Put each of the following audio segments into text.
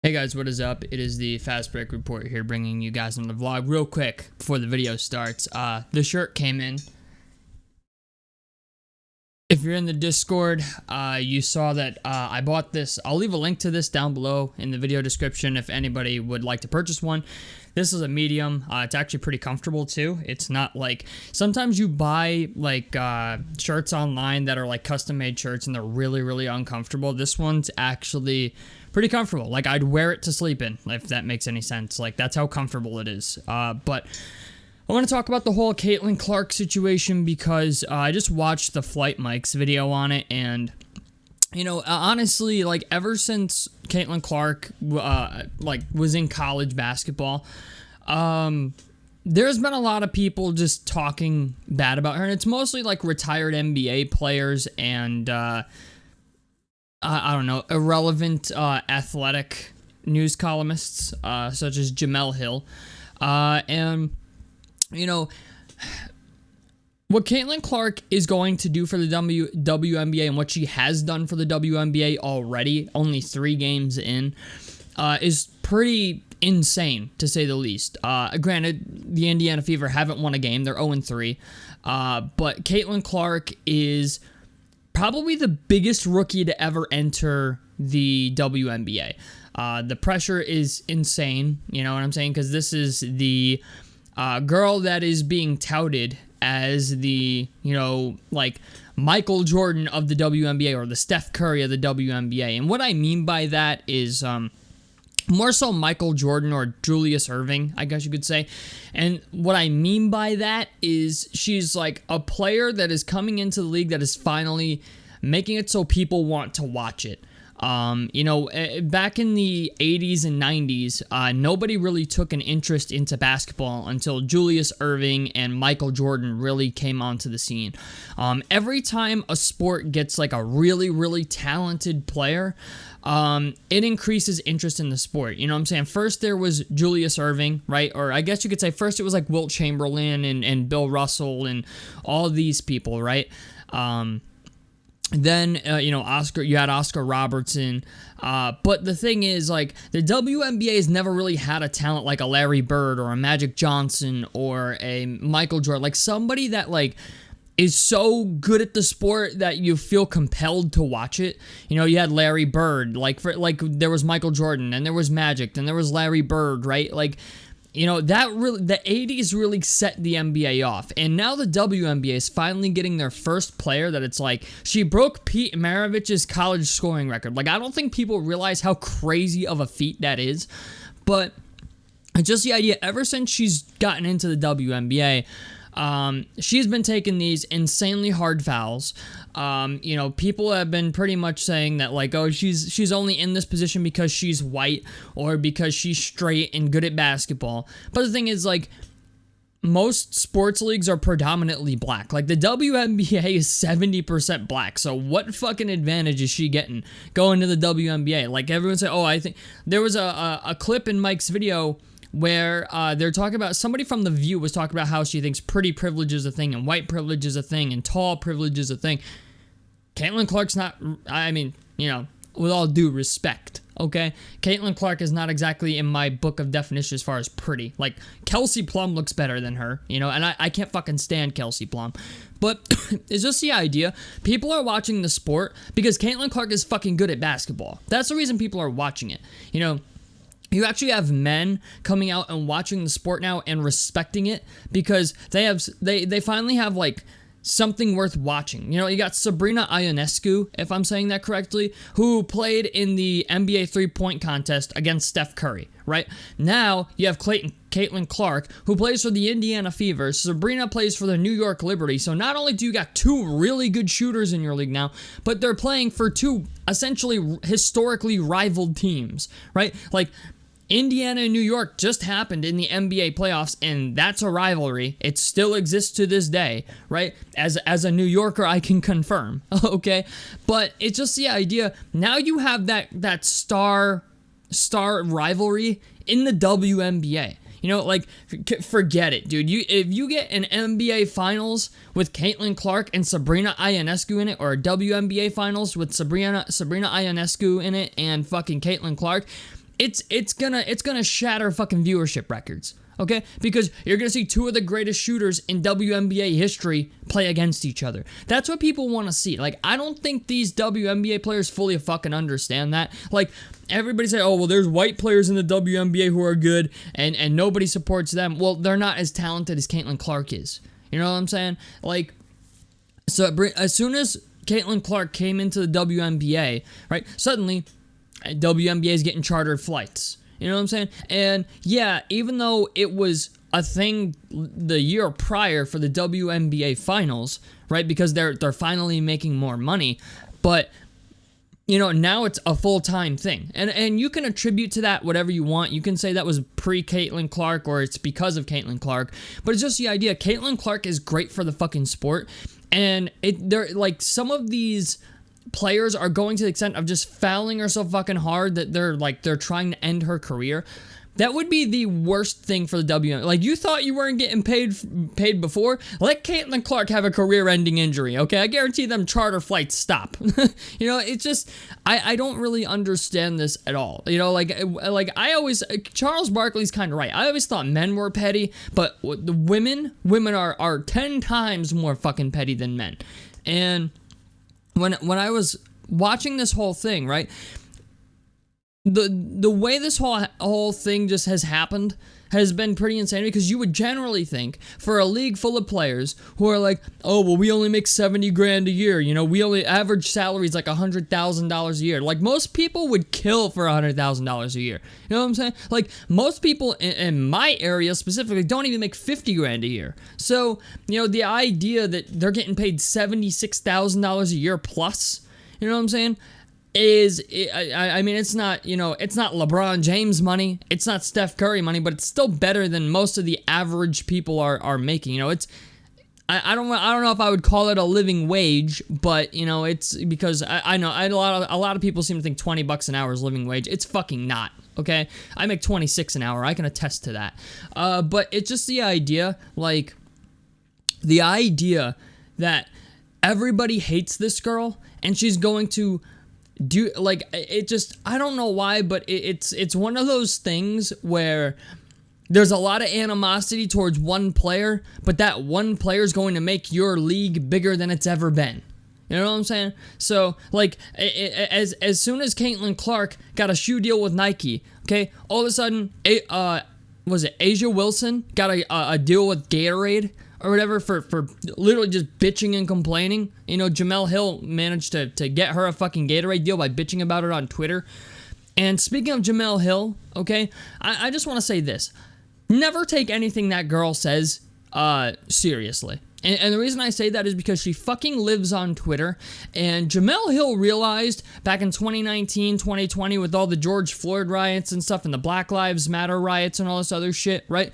Hey guys, what is up? It is the Fast Break Report here, bringing you guys another vlog real quick before the video starts. The shirt came in. If you're in the Discord, you saw that I bought this. I'll leave a link to this down below in the video description if anybody would like to purchase one. This is a medium. It's actually pretty comfortable too. It's not like, sometimes you buy like shirts online that are like custom made shirts and they're really uncomfortable. This one's actually pretty comfortable. Like, I'd wear it to sleep in, if that makes any sense. Like, that's how comfortable it is. But I want to talk about the whole Caitlin Clark situation because I just watched the Flight Mike's video on it, and you know, honestly, like, ever since Caitlin Clark like was in college basketball, there's been a lot of people just talking bad about her, and it's mostly like retired NBA players and I don't know, irrelevant athletic news columnists such as Jamel Hill, and you know, what Caitlin Clark is going to do for the WNBA and what she has done for the WNBA already, only 3 games in, is pretty insane, to say the least. Granted, the Indiana Fever haven't won a game. They're 0-3. But Caitlin Clark is probably the biggest rookie to ever enter the WNBA. The pressure is insane, you know what I'm saying? Because this is the girl that is being touted as the, you know, like Michael Jordan of the WNBA, or the Steph Curry of the WNBA. And what I mean by that is more so Michael Jordan or Julius Erving, I guess you could say. And what I mean by that is she's like a player that is coming into the league that is finally making it so people want to watch it. You know, back in the 80s and 90s, nobody really took an interest into basketball until Julius Erving and Michael Jordan really came onto the scene. Every time a sport gets like a really talented player, it increases interest in the sport. You know what I'm saying? First there was Julius Erving, right? Or I guess you could say first it was like Wilt Chamberlain and Bill Russell and all these people, right? Then, you know, you had Oscar Robertson. But the thing is, like, the WNBA has never really had a talent like a Larry Bird or a Magic Johnson or a Michael Jordan. Like, somebody that, like, is so good at the sport that you feel compelled to watch it. You know, you had Larry Bird. Like, there was Michael Jordan, and there was Magic, then there was Larry Bird, right? Like, you know, that really, the 80s really set the NBA off. And now the WNBA is finally getting their first player that it's like, she broke Pete Maravich's college scoring record. Like, I don't think people realize how crazy of a feat that is. But just the idea, ever since she's gotten into the WNBA, she's been taking these insanely hard fouls. You know, people have been pretty much saying that, like, oh, she's only in this position because she's white or because she's straight and good at basketball. But the thing is, like, most sports leagues are predominantly black. Like, the WNBA is 70% black. So what fucking advantage is she getting going to the WNBA? Like, everyone say, oh, I think there was a clip in Mike's video where they're talking about, somebody from The View was talking about how she thinks pretty privilege is a thing and white privilege is a thing and tall privilege is a thing. Caitlin Clark's not, I mean, you know, with all due respect, okay? Caitlin Clark is not exactly in my book of definition as far as pretty. Like, Kelsey Plum looks better than her, you know, and I can't fucking stand Kelsey Plum. But it's just the idea, people are watching the sport because Caitlin Clark is fucking good at basketball. That's the reason people are watching it, you know. You actually have men coming out and watching the sport now and respecting it because they finally have, like, something worth watching. You know, you got Sabrina Ionescu, if I'm saying that correctly, who played in the NBA three-point contest against Steph Curry, right? Now you have Caitlin Clark, who plays for the Indiana Fever. Sabrina plays for the New York Liberty. So not only do you got 2 really good shooters in your league now, but they're playing for 2 essentially historically rivaled teams, right? Like, Indiana and New York just happened in the NBA playoffs, and that's a rivalry. It still exists to this day, right? As a New Yorker, I can confirm, okay? But it's just the idea, now you have that star rivalry in the WNBA. You know, like, forget it, dude. If you get an NBA Finals with Caitlin Clark and Sabrina Ionescu in it, or a WNBA Finals with Sabrina Ionescu in it and fucking Caitlin Clark, it's gonna shatter fucking viewership records. Okay, because you're gonna see two of the greatest shooters in WNBA history play against each other. That's what people want to see. Like, I don't think these WNBA players fully fucking understand that. Like, everybody say, oh well, there's white players in the WNBA who are good, and nobody supports them. Well, they're not as talented as Caitlin Clark is. You know what I'm saying? Like, so as soon as Caitlin Clark came into the WNBA, right, suddenly WNBA is getting chartered flights. You know what I'm saying? And yeah, even though it was a thing the year prior for the WNBA finals, right? Because they're finally making more money, but you know, now it's a full-time thing. And you can attribute to that whatever you want. You can say that was pre-Caitlin Clark or it's because of Caitlin Clark, but it's just the idea. Caitlin Clark is great for the fucking sport, and they're like, some of these players are going to the extent of just fouling her so fucking hard that they're trying to end her career. That would be the worst thing for the WNBA. Like, you thought you weren't getting paid before? Let Caitlin Clark have a career-ending injury, okay? I guarantee them charter flights stop. You know, it's just, I don't really understand this at all. You know, like I always, Charles Barkley's kind of right. I always thought men were petty, but the women are 10 times more fucking petty than men. And when I was watching this whole thing, right, the way this whole thing just has happened has been pretty insane, because you would generally think for a league full of players who are like, oh, well, we only make $70,000 a year, you know, we only average salaries like $100,000 a year. Like, most people would kill for $100,000 a year. You know what I'm saying? Like, most people in my area specifically don't even make $50,000 a year. So, you know, the idea that they're getting paid $76,000 a year plus, you know what I'm saying, I mean, it's not, you know, it's not LeBron James money, it's not Steph Curry money, but it's still better than most of the average people are making. You know, it's, I don't know if I would call it a living wage, but you know, it's because I know a lot of people seem to think $20 an hour is living wage. It's fucking not. Okay, I make $26 an hour. I can attest to that. But it's just the idea, like, the idea that everybody hates this girl and she's going to do, like, it just, I don't know why, but it's one of those things where there's a lot of animosity towards one player, but that one player is going to make your league bigger than it's ever been. You know what I'm saying? So, like, as soon as Caitlin Clark got a shoe deal with Nike, okay, all of a sudden, was it Asia Wilson got a deal with Gatorade or whatever for literally just bitching and complaining. You know, Jamel Hill managed to get her a fucking Gatorade deal by bitching about it on Twitter. And speaking of Jamel Hill, okay, I just want to say this. Never take anything that girl says seriously. And the reason I say that is because she fucking lives on Twitter. And Jamel Hill realized back in 2019, 2020, with all the George Floyd riots and stuff and the Black Lives Matter riots and all this other shit, right?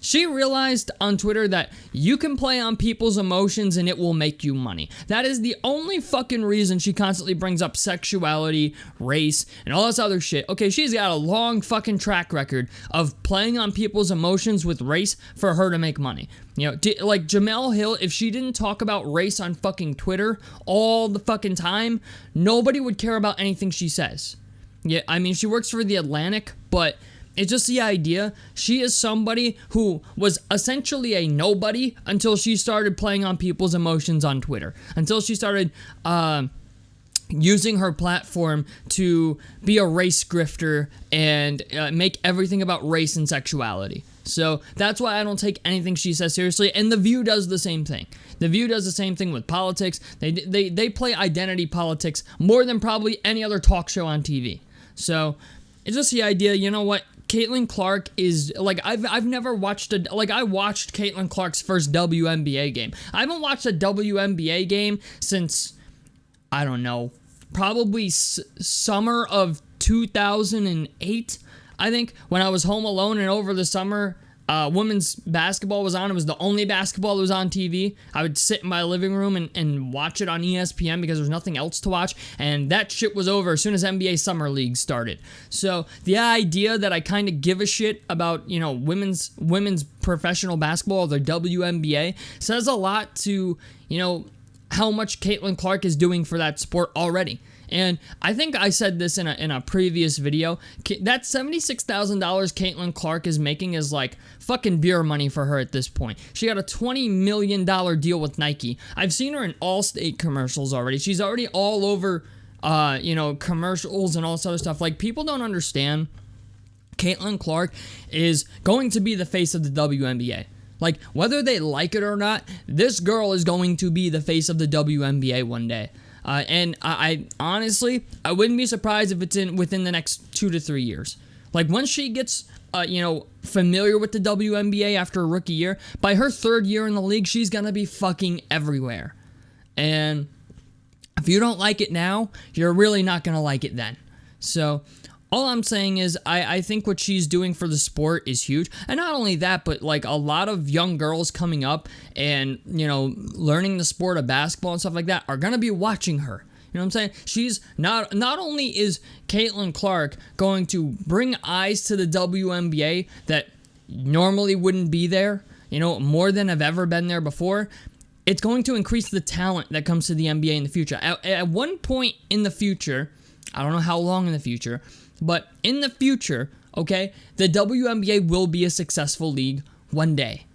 She realized on Twitter that you can play on people's emotions and it will make you money. That is the only fucking reason she constantly brings up sexuality, race, and all this other shit. Okay, she's got a long fucking track record of playing on people's emotions with race for her to make money. You know, like Jamel Hill, if she didn't talk about race on fucking Twitter all the fucking time, nobody would care about anything she says. Yeah, I mean, she works for The Atlantic, but it's just the idea. She is somebody who was essentially a nobody until she started playing on people's emotions on Twitter. Until she started using her platform to be a race grifter and make everything about race and sexuality. So that's why I don't take anything she says seriously. And The View does the same thing. The View does the same thing with politics. They play identity politics more than probably any other talk show on TV. So it's just the idea, you know what? Caitlin Clark is, like, I've never watched I watched Caitlin Clark's first WNBA game. I haven't watched a WNBA game since, I don't know, probably summer of 2008, I think, when I was home alone and over the summer, women's basketball was on. It was the only basketball that was on TV. I would sit in my living room and watch it on ESPN because there was nothing else to watch, and that shit was over as soon as NBA Summer League started. So the idea that I kind of give a shit about, you know, women's professional basketball, the WNBA, says a lot to, you know, how much Caitlin Clark is doing for that sport already. And I think I said this in a previous video. That $76,000 Caitlin Clark is making is like fucking beer money for her at this point. She got a $20 million deal with Nike. I've seen her in Allstate commercials already. She's already all over, commercials and all this other stuff. Like, people don't understand. Caitlin Clark is going to be the face of the WNBA. Like, whether they like it or not, this girl is going to be the face of the WNBA one day. And I honestly, I wouldn't be surprised if it's within the next 2 to 3 years. Like, once she gets, familiar with the WNBA after a rookie year, by her 3rd year in the league, she's going to be fucking everywhere. And if you don't like it now, you're really not going to like it then. So, all I'm saying is I think what she's doing for the sport is huge. And not only that, but like a lot of young girls coming up and, learning the sport of basketball and stuff like that are going to be watching her. You know what I'm saying? She's not only is Caitlin Clark going to bring eyes to the WNBA that normally wouldn't be there, more than have ever been there before. It's going to increase the talent that comes to the NBA in the future. At one point in the future, I don't know how long in the future, but in the future, okay, the WNBA will be a successful league one day.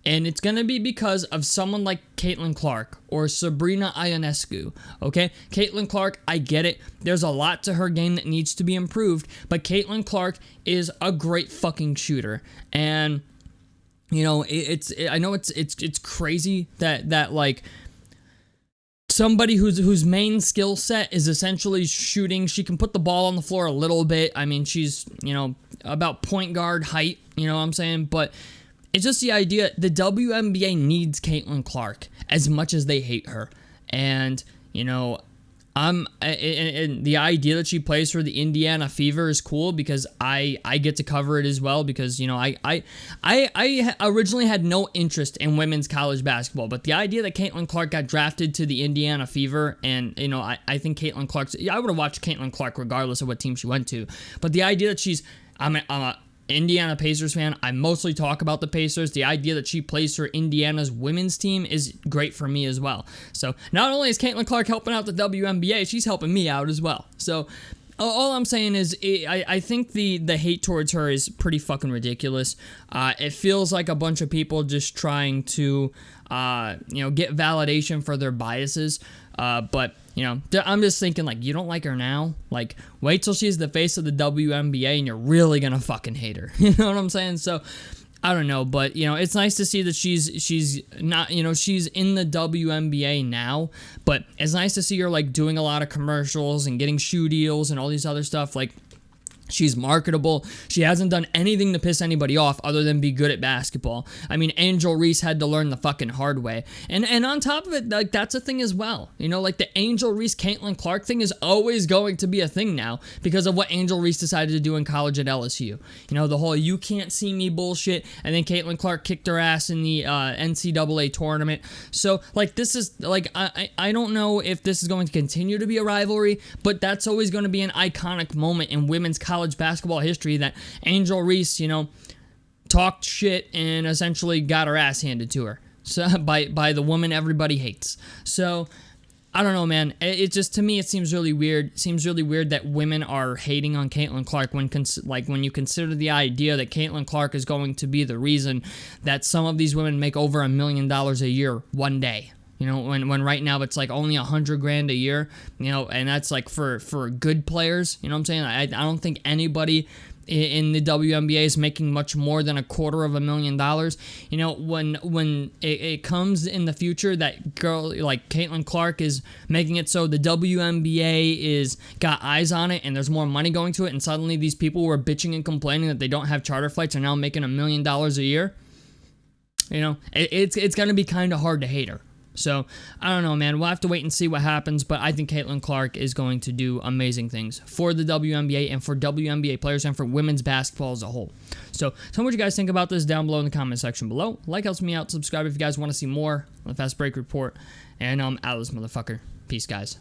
And it's going to be because of someone like Caitlin Clark or Sabrina Ionescu, okay? Caitlin Clark, I get it. There's a lot to her game that needs to be improved, but Caitlin Clark is a great fucking shooter. And, I know it's crazy that like, somebody whose main skill set is essentially shooting. She can put the ball on the floor a little bit. I mean, she's, about point guard height, you know what I'm saying? But it's just the idea, the WNBA needs Caitlin Clark as much as they hate her. And, and the idea that she plays for the Indiana Fever is cool because I get to cover it as well because, I originally had no interest in women's college basketball, but the idea that Caitlin Clark got drafted to the Indiana Fever and, I think Caitlin Clark's, I would have watched Caitlin Clark regardless of what team she went to, but the idea that I'm a Indiana Pacers fan. I mostly talk about the Pacers. The idea that she plays for Indiana's women's team is great for me as well. So not only is Caitlin Clark helping out the WNBA, she's helping me out as well. So all I'm saying is I think the hate towards her is pretty fucking ridiculous. It feels like a bunch of people just trying to get validation for their biases. But I'm just thinking, like, you don't like her now? Like, wait till she's the face of the WNBA and you're really gonna fucking hate her. You know what I'm saying? So, I don't know, but, it's nice to see that she's not, she's in the WNBA now, but it's nice to see her, like, doing a lot of commercials and getting shoe deals and all these other stuff, like, she's marketable. She hasn't done anything to piss anybody off other than be good at basketball. I mean, Angel Reese had to learn the fucking hard way. And on top of it, like, that's a thing as well. Like the Angel Reese Caitlin Clark thing is always going to be a thing now because of what Angel Reese decided to do in college at LSU. The whole you can't see me bullshit, and then Caitlin Clark kicked her ass in the NCAA tournament. So, like, this is, like, I don't know if this is going to continue to be a rivalry, but that's always going to be an iconic moment in women's college basketball history that Angel Reese, talked shit and essentially got her ass handed to her by the woman everybody hates. So I don't know, man. It just, to me, it seems really weird. It seems really weird that women are hating on Caitlin Clark when you consider the idea that Caitlin Clark is going to be the reason that some of these women make over $1 million a year one day. When right now it's like only $100,000 a year, and that's like for good players. You know what I'm saying? I don't think anybody in the WNBA is making much more than $250,000. When it comes in the future that girl like Caitlin Clark is making it so the WNBA is got eyes on it and there's more money going to it, and suddenly these people who are bitching and complaining that they don't have charter flights are now making $1 million a year. It's gonna be kind of hard to hate her. So, I don't know, man. We'll have to wait and see what happens, but I think Caitlin Clark is going to do amazing things for the WNBA and for WNBA players and for women's basketball as a whole. So, tell me what you guys think about this down below in the comment section below. Like helps me out. Subscribe if you guys want to see more on the Fast Break Report. And I'm out of this motherfucker. Peace, guys.